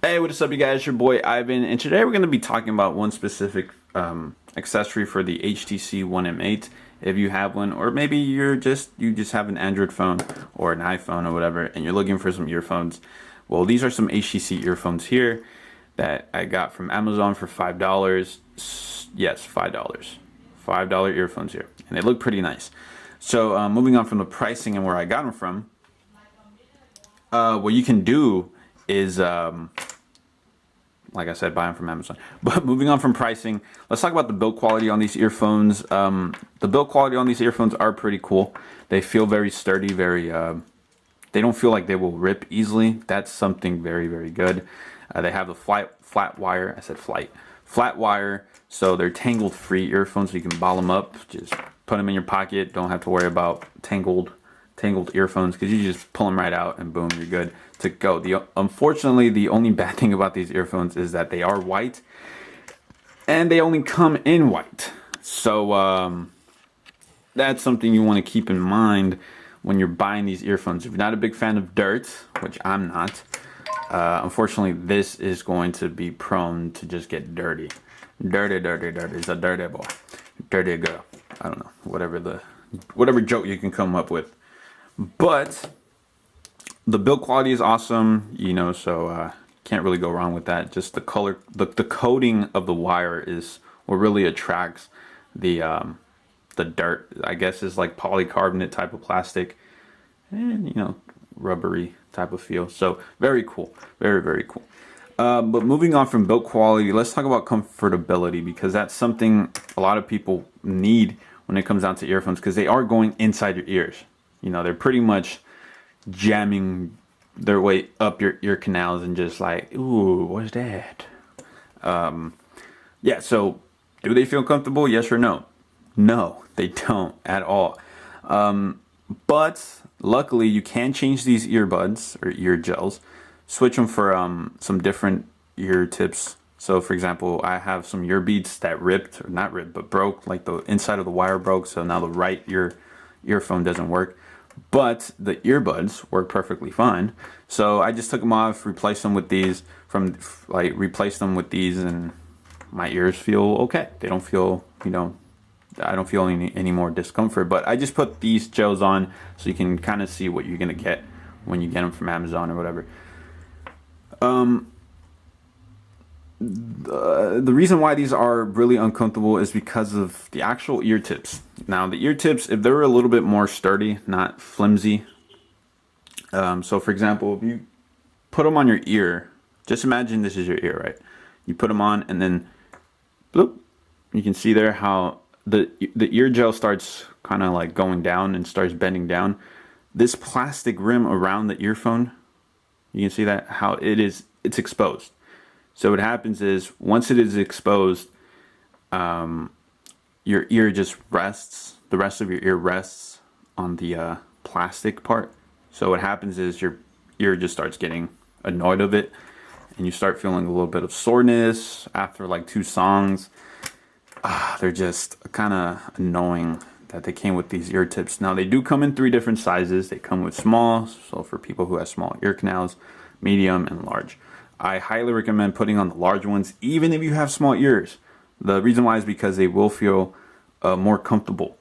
Hey, what is up, you guys? Your boy Ivan, and today we're going to be talking about one specific accessory for the HTC One M8. If you have one, or maybe you just have an Android phone or an iPhone or whatever, and you're looking for some earphones. Well, these are some HTC earphones here that I got from Amazon for $5. Yes, $5. $5 earphones here, and they look pretty nice. So moving on from the pricing and where I got them from, what you can do is like I said, buy them from Amazon. But moving on from pricing, let's talk about the build quality on these earphones. The build quality on these earphones are pretty cool. They feel very sturdy, they don't feel like they will rip easily. That's something very, very good. They have the flat wire. I said flat wire. So they're tangled free earphones. So you can ball them up, just put them in your pocket. Don't have to worry about tangled earphones, because you just pull them right out and boom, you're good to go. Unfortunately, the only bad thing about these earphones is that they are white and they only come in white. So that's something you want to keep in mind when you're buying these earphones. If you're not a big fan of dirt, which I'm not, unfortunately this is going to be prone to just get dirty. Dirty. It's a dirty boy, dirty girl. I don't know, whatever joke you can come up with. But the build quality is awesome, you know, so can't really go wrong with that. Just the color, the coating of the wire is what really attracts the dirt. I guess is like polycarbonate type of plastic, and you know, rubbery type of feel. So very cool, very cool. But moving on from build quality, let's talk about comfortability, because that's something a lot of people need when it comes down to earphones, because they are going inside your ears. You know, they're pretty much jamming their way up your ear canals and just like, ooh, what's that? Yeah, so do they feel comfortable? Yes or no? No, they don't at all. But luckily you can change these earbuds or ear gels, switch them for some different ear tips. So for example, I have some ear beads that ripped, or not ripped, but broke, like the inside of the wire broke, so now the right earphone doesn't work. But the earbuds work perfectly fine. So I just took them off, replaced them with these, and my ears feel okay. They don't feel, you know, I don't feel any more discomfort. But I just put these gels on so you can kind of see what you're gonna get when you get them from Amazon or whatever. The reason why these are really uncomfortable is because of the actual ear tips. Now the ear tips, if they're a little bit more sturdy, not flimsy, so for example, if you put them on your ear, just imagine this is your ear, right? You put them on and then bloop, you can see there how the ear gel starts kind of like going down and starts bending down. This plastic rim around the earphone, you can see that how it's exposed. So what happens is, once it is exposed, your ear just rests, the rest of your ear rests on the plastic part. So what happens is your ear just starts getting annoyed of it, and you start feeling a little bit of soreness after like 2 songs. They're just kind of annoying that they came with these ear tips. Now they do come in 3 different sizes. They come with small, so for people who have small ear canals, medium, and large. I highly recommend putting on the large ones, even if you have small ears. The reason why is because they will feel more comfortable.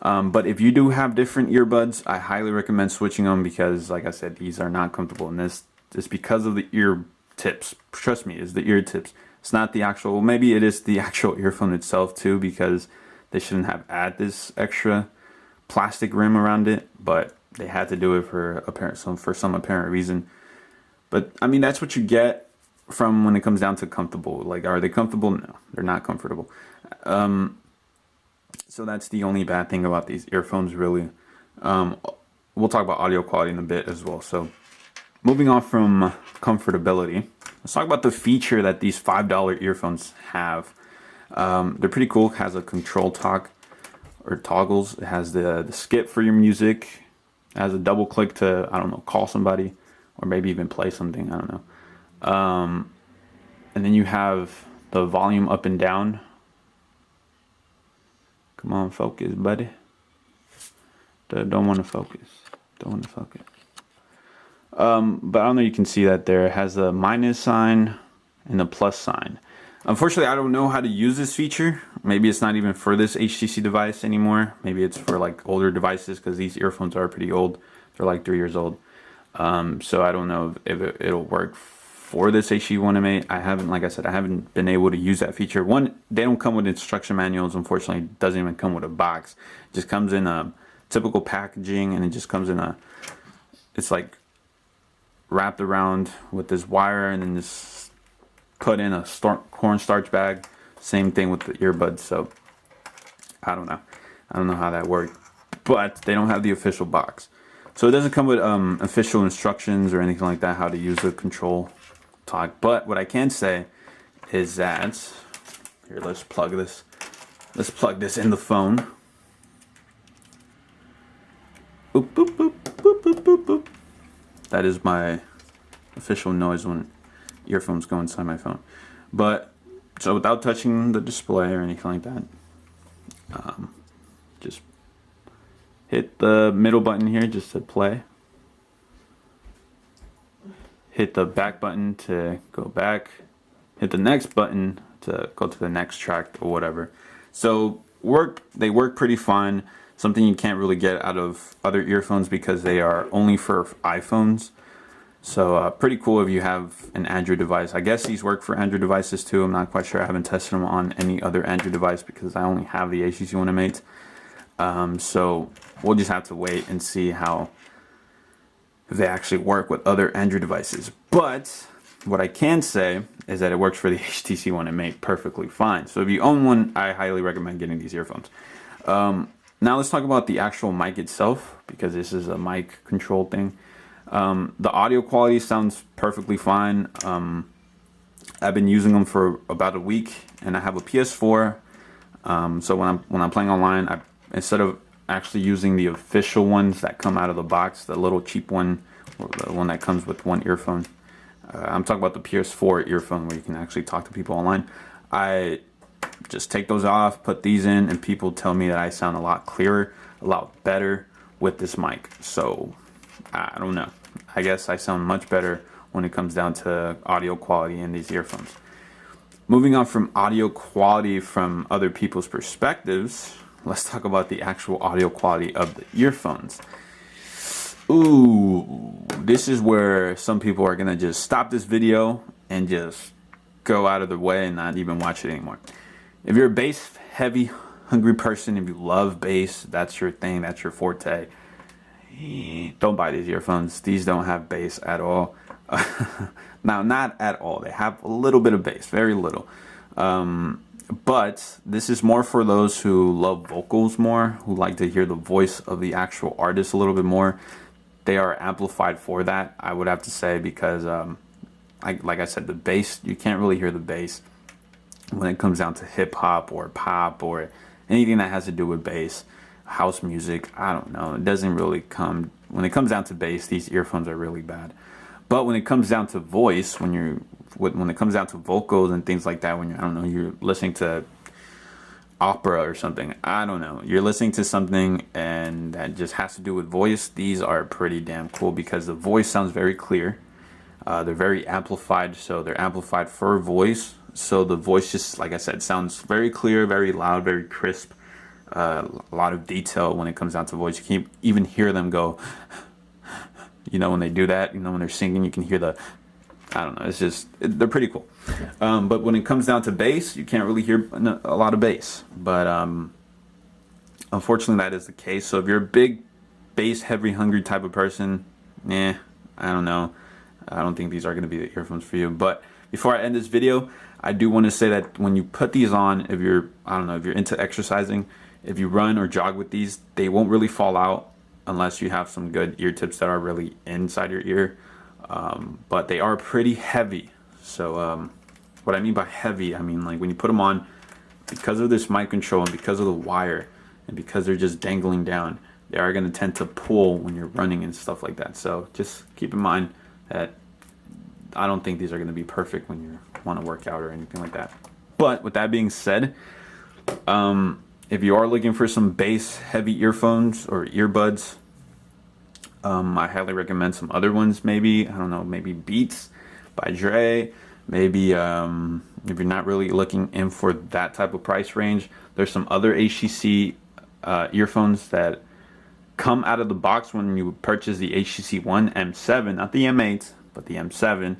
But if you do have different earbuds, I highly recommend switching them, because, like I said, these are not comfortable. And this is because of the ear tips. Trust me, it's the ear tips. It's not the actual, well, maybe it is the actual earphone itself too, because they shouldn't have added this extra plastic rim around it, but they had to do it for some apparent reason. But I mean, that's what you get from when it comes down to comfortable. Like, are they comfortable? No, they're not comfortable. So that's the only bad thing about these earphones, really. We'll talk about audio quality in a bit as well. So moving on from comfortability, let's talk about the feature that these $5 earphones have. They're pretty cool. It has a control toggles. It has the skip for your music. It has a double click to, I don't know, call somebody, or maybe even play something, I don't know. And then you have the volume up and down. Come on, focus, buddy. Don't want to focus. But I don't know, you can see that there. It has a minus sign and a plus sign. Unfortunately, I don't know how to use this feature. Maybe it's not even for this HTC device anymore. Maybe it's for like older devices, because these earphones are pretty old. They're like 3 years old. So I don't know if it'll work for this HTC One M8. I haven't, like I said, I haven't been able to use that feature. One, they don't come with instruction manuals. Unfortunately, it doesn't even come with a box. It just comes in a typical packaging, and it just comes in a, it's like wrapped around with this wire, and then this put in a cornstarch bag. Same thing with the earbuds. So I don't know how that worked, but they don't have the official box, so it doesn't come with official instructions or anything like that how to use the control talk. But what I can say is that here, let's plug this in the phone. Boop, boop, boop, boop, boop, boop, boop. That is my official noise when earphones go inside my phone. But so without touching the display or anything like that, just hit the middle button here just to play. Hit the back button to go back. Hit the next button to go to the next track or whatever. So they work pretty fine. Something you can't really get out of other earphones because they are only for iPhones. So pretty cool if you have an Android device. I guess these work for Android devices too. I'm not quite sure. I haven't tested them on any other Android device because I only have the HTC One M8. So we'll just have to wait and see how they actually work with other Android devices. But what I can say is that it works for the HTC One M8 perfectly fine. So if you own one, I highly recommend getting these earphones. Now let's talk about the actual mic itself, because this is a mic control thing. The audio quality sounds perfectly fine. I've been using them for about a week, and I have a PS4. So when I'm playing online, instead of actually using the official ones that come out of the box, the little cheap one, or the one that comes with one earphone, I'm talking about the PS4 earphone where you can actually talk to people online. I just take those off, put these in, and people tell me that I sound a lot clearer, a lot better with this mic. So I don't know. I guess I sound much better when it comes down to audio quality in these earphones. Moving on from audio quality from other people's perspectives, let's talk about the actual audio quality of the earphones. Ooh, this is where some people are gonna just stop this video and just go out of the way and not even watch it anymore. If you're a bass heavy, hungry person, if you love bass, that's your thing, that's your forte, don't buy these earphones. These don't have bass at all. Now, not at all. They have a little bit of bass, very little. But this is more for those who love vocals more, who like to hear the voice of the actual artist a little bit more. They are amplified for that, I would have to say, because like I said, the bass, you can't really hear the bass when it comes down to hip hop or pop or anything that has to do with bass. House music, I don't know, it doesn't really come, when it comes down to bass, these earphones are really bad. But when it comes down to voice, when it comes down to vocals and things like that, when you're, I don't know, you're listening to opera or something, I don't know, you're listening to something and that just has to do with voice, these are pretty damn cool because the voice sounds very clear. They're very amplified, so they're amplified for voice, so the voice just, like I said, sounds very clear, very loud, very crisp. A lot of detail when it comes down to voice. You can even hear them go, you know, when they do that, you know, when they're singing, you can hear the, I don't know, it's just, they're pretty cool. But when it comes down to bass, you can't really hear a lot of bass. But unfortunately, that is the case. So if you're a big bass, heavy, hungry type of person, I don't know. I don't think these are going to be the earphones for you. But before I end this video, I do want to say that when you put these on, if you're, I don't know, if you're into exercising, if you run or jog with these, they won't really fall out unless you have some good ear tips that are really inside your ear. But they are pretty heavy. So what I mean by heavy, I mean like when you put them on, because of this mic control and because of the wire and because they're just dangling down, they are going to tend to pull when you're running and stuff like that. So just keep in mind that I don't think these are going to be perfect when you want to work out or anything like that. But with that being said, if you are looking for some bass heavy earphones or earbuds, I highly recommend some other ones. Maybe, I don't know, maybe Beats by Dre. Maybe if you're not really looking in for that type of price range, there's some other HTC earphones that come out of the box when you purchase the HTC One M7, not the M8, but the M7.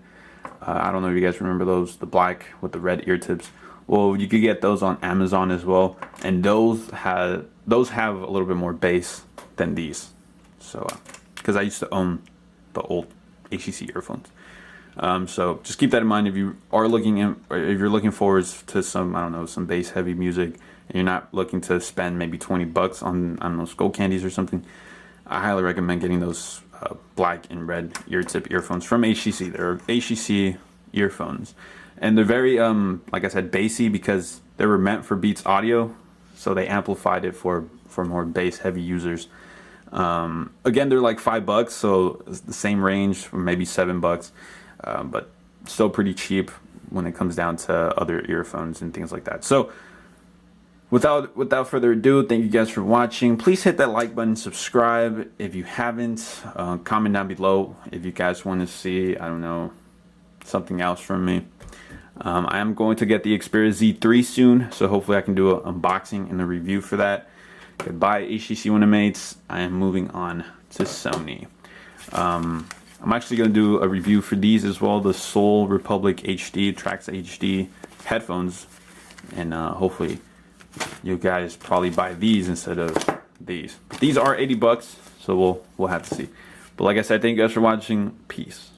I don't know if you guys remember those, the black with the red ear tips. Well, you could get those on Amazon as well, and those have a little bit more bass than these. So, because I used to own the old HTC earphones. So just keep that in mind if you are looking in, or if you're looking forward to some, I don't know, some bass heavy music, and you're not looking to spend maybe $20 on, I don't know, skull candies or something. I highly recommend getting those black and red ear tip earphones from HTC. They're HTC earphones, and they're very like I said, bassy, because they were meant for Beats audio, so they amplified it for more bass heavy users. Again, they're like $5, so it's the same range, or maybe $7, but still pretty cheap when it comes down to other earphones and things like that. So without further ado, thank you guys for watching. Please hit that like button, subscribe if you haven't. Comment down below if you guys want to see, I don't know, something else from me. I am going to get the Xperia Z3 soon, so hopefully I can do an unboxing and a review for that. Goodbye HTC One M8s. I am moving on to Sony. I'm actually going to do a review for these as well, the Soul Republic HD, Trax HD headphones, and hopefully you guys probably buy these instead of these. But these are $80, so we'll have to see. But like I said, thank you guys for watching. Peace.